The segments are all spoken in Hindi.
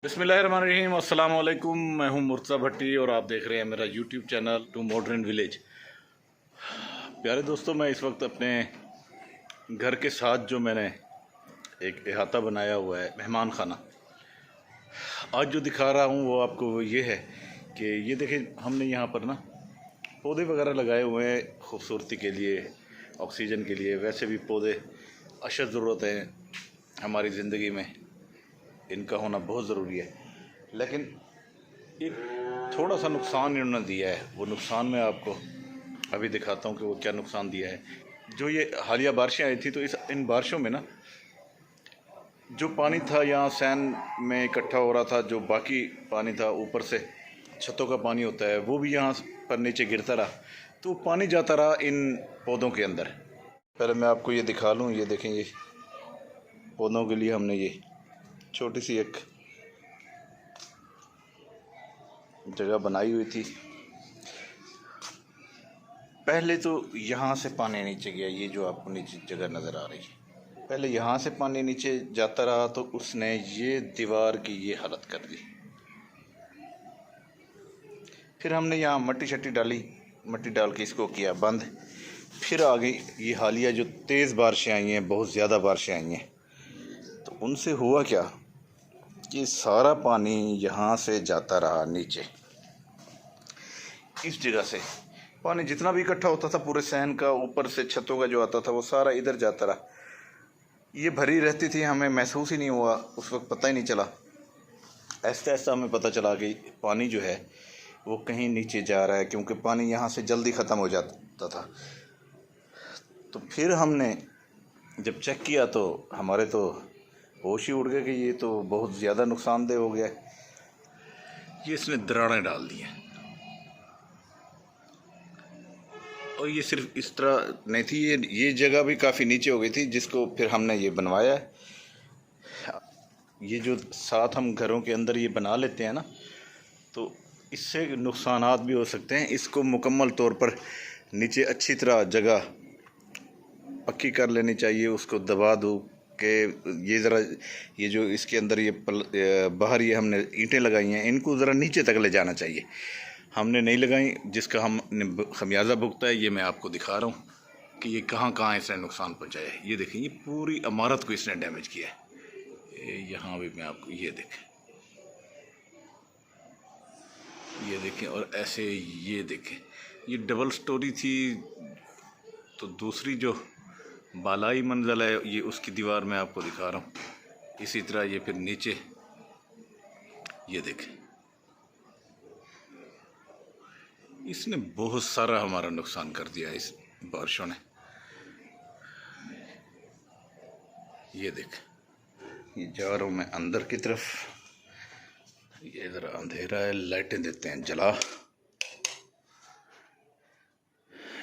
बिस्मिल्लाहिर्रहमानिर्रहीम, अस्सलाम वालेकुम। मैं हूं मुर्तज़ा भट्टी और आप देख रहे हैं मेरा YouTube channel two modern village. प्यारे दोस्तों, मैं इस वक्त अपने घर के साथ जो मैंने एक अहाता बनाया हुआ है, मेहमान खाना, आज जो दिखा रहा हूं वो आपको वो ये है कि ये देखें, हमने यहाँ पर ना पौधे वगैरह लगाए हुए हैं खूबसूरती के लिए, ऑक्सीजन के लिए। वैसे भी पौधे अशद ज़रूरत है हमारी ज़िंदगी में, इनका होना बहुत ज़रूरी है। लेकिन एक थोड़ा सा नुकसान इन्होंने दिया है, वो नुकसान मैं आपको अभी दिखाता हूँ कि वो क्या नुकसान दिया है। जो ये हालिया बारिशें आई थी, तो इन बारिशों में ना जो पानी था यहाँ सैन में इकट्ठा हो रहा था, जो बाकी पानी था ऊपर से छतों का पानी होता है, वो भी यहाँ पर नीचे गिरता रहा, तो पानी जाता रहा इन पौधों के अंदर। पहले मैं आपको ये दिखा लूँ, ये देखें, ये पौधों के लिए हमने ये छोटी सी एक जगह बनाई हुई थी। पहले तो यहाँ से पानी नीचे गया, ये जो आपको नीचे जगह नज़र आ रही है, पहले यहाँ से पानी नीचे जाता रहा, तो उसने ये दीवार की ये हालत कर दी। फिर हमने यहाँ मट्टी शट्टी डाली, मट्टी डाल के इसको किया बंद। फिर आगे ये हालिया जो तेज़ बारिशें आई हैं, बहुत ज़्यादा बारिशें आई हैं, तो उनसे हुआ क्या कि सारा पानी यहाँ से जाता रहा नीचे। इस जगह से पानी जितना भी इकट्ठा होता था पूरे सहन का, ऊपर से छतों का जो आता था, वो सारा इधर जाता रहा। ये भरी रहती थी, हमें महसूस ही नहीं हुआ, उस वक्त पता ही नहीं चला। ऐसा ऐसा हमें पता चला कि पानी जो है वो कहीं नीचे जा रहा है, क्योंकि पानी यहाँ से जल्दी ख़त्म हो जाता था। तो फिर हमने जब चेक किया तो हमारे तो होश ही उड़ गए कि ये तो बहुत ज़्यादा नुकसानदेह हो गया। ये इसने दरारें डाल दी हैं, और ये सिर्फ इस तरह नहीं थी, ये जगह भी काफ़ी नीचे हो गई थी, जिसको फिर हमने ये बनवाया है। ये जो साथ हम घरों के अंदर ये बना लेते हैं ना, तो इससे नुकसानात भी हो सकते हैं। इसको मुकम्मल तौर पर नीचे अच्छी तरह जगह पक्की कर लेनी चाहिए, उसको दबा दो कि ये ज़रा, ये जो इसके अंदर ये बाहर ये हमने ईंटें लगाई हैं, इनको ज़रा नीचे तक ले जाना चाहिए। हमने नहीं लगाई, जिसका हमने खमियाजा भुगता है, ये मैं आपको दिखा रहा हूँ कि ये कहाँ कहाँ इसने नुकसान पहुँचाया है। ये देखें, ये पूरी इमारत को इसने डैमेज किया है। यहाँ भी मैं आपको ये देखें, और ऐसे ये देखें, ये डबल स्टोरी थी, तो दूसरी जो बालाई मंजिल है, ये उसकी दीवार मैं आपको दिखा रहा हूँ। इसी तरह ये फिर नीचे, ये देखें, इसने बहुत सारा हमारा नुकसान कर दिया इस बारिशों ने। ये देख, ये जा रहा हूँ मैं अंदर की तरफ, ये ज़रा अंधेरा है, लाइटें देते हैं जला।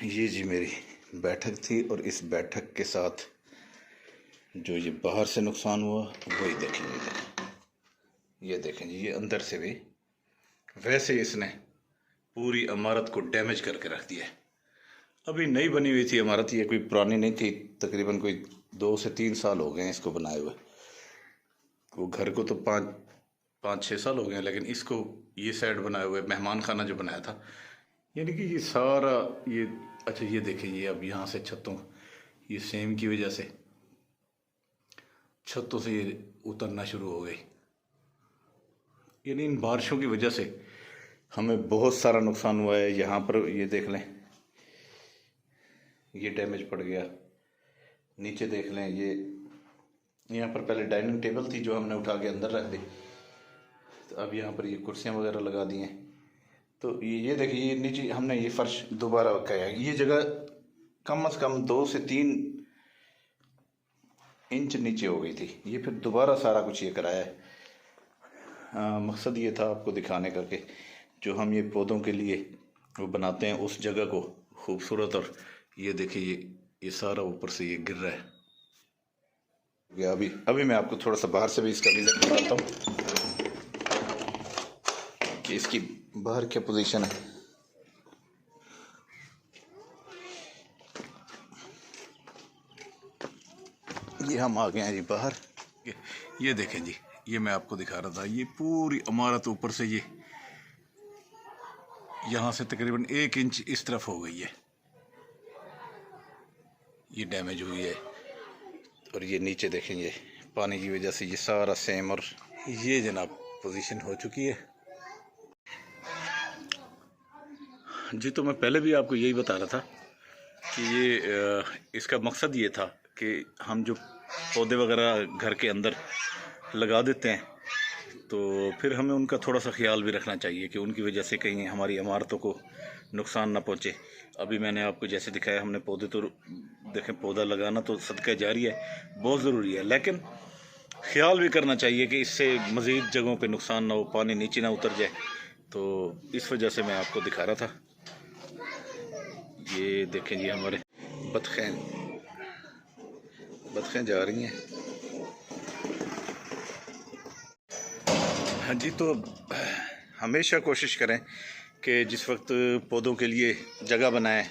ये जी मेरी बैठक थी, और इस बैठक के साथ जो ये बाहर से नुकसान हुआ वही देखें। ये देखें जी, ये अंदर से भी वैसे इसने पूरी इमारत को डैमेज करके रख दिया है। अभी नई बनी हुई थी इमारत, ये कोई पुरानी नहीं थी, तकरीबन कोई 2 से 3 साल हो गए हैं इसको बनाए हुए। वो घर को तो 5-6 साल हो गए हैं, लेकिन इसको ये साइड बनाए हुए मेहमान खाना जो बनाया था, यानी कि ये सारा ये, अच्छा ये देखें, ये अब यहाँ से छतों, ये सेम की वजह से छतों से ये उतरना शुरू हो गई। यानी इन बारिशों की वजह से हमें बहुत सारा नुकसान हुआ है। यहाँ पर ये देख लें, ये डैमेज पड़ गया। नीचे देख लें, ये यहाँ पर पहले डाइनिंग टेबल थी जो हमने उठा के अंदर रख दी, तो अब यहाँ पर ये कुर्सियाँ वगैरह लगा दी हैं। तो ये देखिए, ये नीचे हमने ये फर्श दोबारा किया है। ये जगह कम से कम 2 से 3 इंच नीचे हो गई थी, ये फिर दोबारा सारा कुछ ये कराया है। मकसद ये था आपको दिखाने का कि जो हम ये पौधों के लिए वो बनाते हैं, उस जगह को खूबसूरत। और ये देखिए, ये सारा ऊपर से ये गिर रहा है। अभी मैं आपको थोड़ा सा बाहर से भी इसका विज़िट बताता हूँ कि इसकी बाहर क्या पोजीशन है। ये हम आ गए हैं जी बाहर। ये देखें जी, ये मैं आपको दिखा रहा था, ये पूरी इमारत ऊपर से ये यहाँ से तकरीबन 1 इंच इस तरफ हो गई है, ये डैमेज हुई है। और ये नीचे देखेंगे पानी की वजह से ये सारा सेम, और ये जनाब पोजीशन हो चुकी है जी। तो मैं पहले भी आपको यही बता रहा था कि ये इसका मकसद ये था कि हम जो पौधे वगैरह घर के अंदर लगा देते हैं तो फिर हमें उनका थोड़ा सा ख्याल भी रखना चाहिए कि उनकी वजह से कहीं हमारी इमारतों को नुकसान ना पहुंचे। अभी मैंने आपको जैसे दिखाया, हमने पौधे तो देखें, पौधा लगाना तो सदका जारी है, बहुत ज़रूरी है, लेकिन ख्याल भी करना चाहिए कि इससे मज़ीद जगहों पे नुकसान ना हो, पानी नीचे ना उतर जाए। तो इस वजह से मैं आपको दिखा रहा था। ये देखें जी, हमारे बतखें जा रही हैं। हाँ जी, तो हमेशा कोशिश करें कि जिस वक्त पौधों के लिए जगह बनाएं,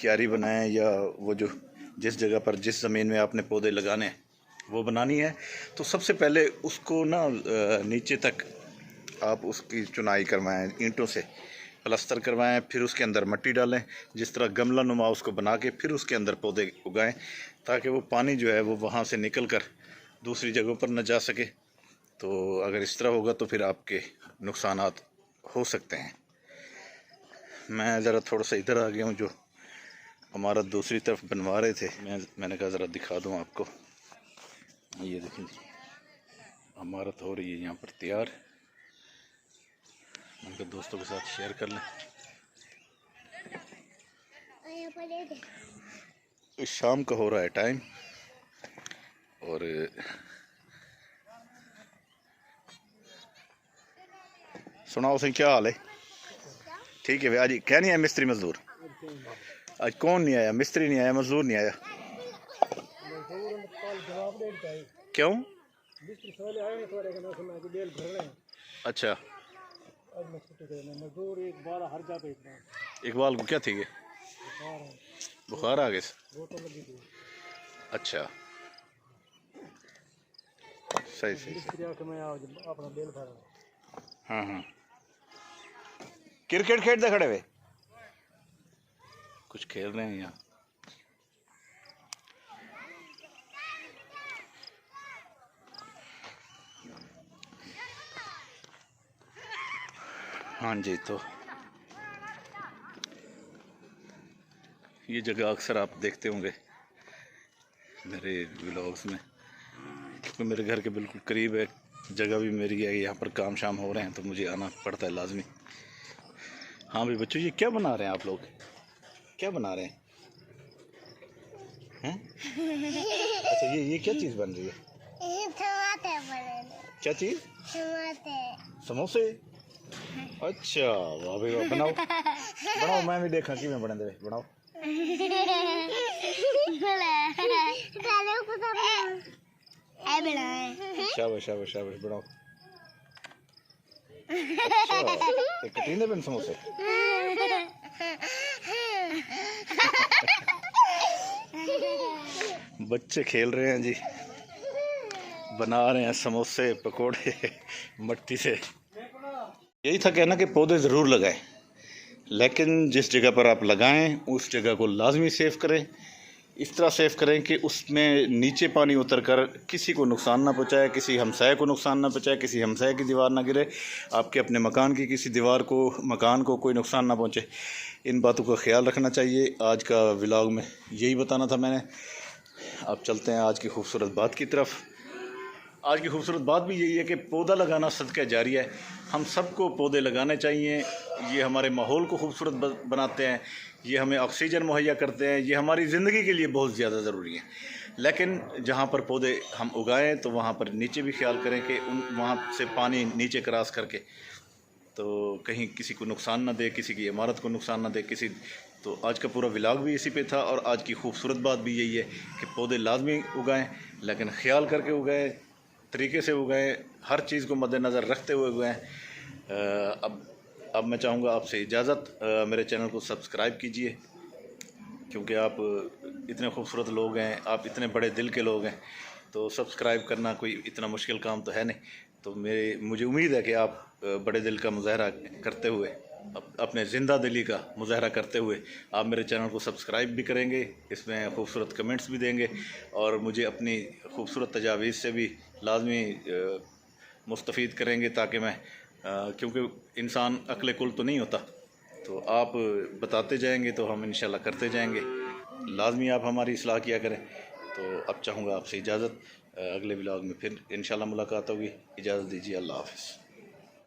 क्यारी बनाएं, या वो जो जिस जगह पर जिस ज़मीन में आपने पौधे लगाने हैं वो बनानी है, तो सबसे पहले उसको ना नीचे तक आप उसकी चुनाई करवाएं, ईंटों से प्लास्टर करवाएं, फिर उसके अंदर मिट्टी डालें, जिस तरह गमला नुमा उसको बना के फिर उसके अंदर पौधे उगाएं, ताकि वो पानी जो है वो वहाँ से निकल कर दूसरी जगहों पर न जा सके। तो अगर इस तरह होगा तो फिर आपके नुकसानात हो सकते हैं। मैं ज़रा थोड़ा सा इधर आ गया हूँ, जो हमारा दूसरी तरफ बनवा रहे थे, मैंने कहा ज़रा दिखा दूँ आपको। ये देखें जी, इमारत हो रही है यहाँ पर तैयार, उनके दोस्तों के साथ शेयर कर लें। शाम का हो रहा है टाइम, और सुनाओ सही, क्या हाल है? ठीक है भाई। आज क्या नहीं आया मिस्त्री मजदूर? आज कौन नहीं आया? मिस्त्री नहीं आया, मजदूर नहीं आया, क्यों? अच्छा, इकबाल को क्या थी? बुखार आ गए? अच्छा, सही सही। हाँ हाँ, क्रिकेट खेलते खड़े हुए, कुछ खेल रहे हैं यहाँ। हाँ जी, तो ये जगह अक्सर आप देखते होंगे मेरे व्लॉग्स में, क्योंकि मेरे घर के बिल्कुल करीब है, जगह भी मेरी है, यहाँ पर काम शाम हो रहे हैं तो मुझे आना पड़ता है लाजमी। हाँ भाई बच्चों, ये क्या बना रहे हैं आप लोग? क्या बना रहे हैं? अच्छा, ये क्या चीज़ बन रही है? क्या चीज़? समोसे। अच्छा, वाह भाई वाह, बनाओ बनाओ, मैं भी देखा कि मैं बना दे, बनाओ। शाबाश शाबाश शाबाश, बनाओ। अच्छा, कटीने बन समोसे। बच्चे खेल रहे हैं जी, बना रहे हैं समोसे पकोड़े मट्टी से। यही था कहना कि पौधे ज़रूर लगाएं, लेकिन जिस जगह पर आप लगाएं उस जगह को लाजमी सेव करें। इस तरह सेव करें कि उसमें नीचे पानी उतर कर किसी को नुकसान ना पहुंचाए, किसी हमसाये को नुकसान ना पहुंचाए, किसी हमसाये की दीवार ना गिरे, आपके अपने मकान की किसी दीवार को, मकान को कोई नुकसान ना पहुंचे। इन बातों का ख्याल रखना चाहिए। आज का व्लॉग में यही बताना था मैंने। अब चलते हैं आज की खूबसूरत बात की तरफ। आज की खूबसूरत बात भी यही है कि पौधा लगाना सदका जारी है। हम सबको पौधे लगाने चाहिए। ये हमारे माहौल को खूबसूरत बनाते हैं, ये हमें ऑक्सीजन मुहैया करते हैं, ये हमारी ज़िंदगी के लिए बहुत ज़्यादा ज़रूरी है। लेकिन जहाँ पर पौधे हम उगाएं तो वहाँ पर नीचे भी ख्याल करें कि वहाँ से पानी नीचे क्रॉस करके तो कहीं किसी को नुकसान ना दे, किसी की इमारत को नुकसान ना दे किसी। तो आज का पूरा व्लॉग भी इसी पे था, और आज की खूबसूरत बात भी यही है कि पौधे लाजमी उगाएं, लेकिन ख्याल करके उगाएं, तरीके से उगाएं, हर चीज़ को मद्देनज़र रखते हुए उगाएं। अब मैं चाहूँगा आपसे इजाज़त, मेरे चैनल को सब्सक्राइब कीजिए, क्योंकि आप इतने खूबसूरत लोग हैं, आप इतने बड़े दिल के लोग हैं तो सब्सक्राइब करना कोई इतना मुश्किल काम तो है नहीं। तो मुझे उम्मीद है कि आप बड़े दिल का मुजाहरा करते हुए, अपने ज़िंदा दिली का मुजाहरा करते हुए आप मेरे चैनल को सब्सक्राइब भी करेंगे, इसमें खूबसूरत कमेंट्स भी देंगे और मुझे अपनी खूबसूरत तजावीज़ से भी लाजमी मुस्तफ़ीद करेंगे, ताकि मैं क्योंकि इंसान अक्ल कुल तो नहीं होता, तो आप बताते जाएंगे तो हम इंशाल्लाह करते जाएंगे। लाजमी आप हमारी इस्लाह किया करें। तो अब चाहूँगा आपसे इजाज़त, अगले व्लॉग में फिर इंशाल्लाह मुलाकात होगी। इजाज़त दीजिए, अल्लाह हाफ़िज़।